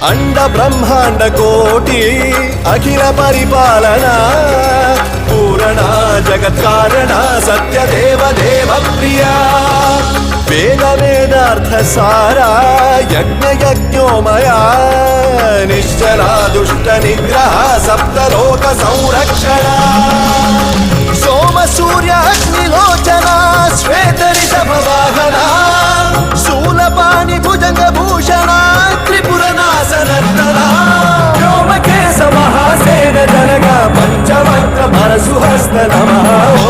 अंड ब्रह्मांड कोटि अखिल परिपालना पूरणा जगत्कारणा सत्यदेव देव प्रिया वेद वेदार्थ सारा यज्ञ यज्ञोमया निश्चला दुष्ट निग्रह सप्तलोक संरक्षणा सोम सूर्य अग्निलोचना श्वेत ऋषभ वाहना शूलपाणि भुजंग भूषणा त्रिपुरनाशनर्दना व्योमकेश महासेन जनक पंचवक्त्र परशुहस्त नमः।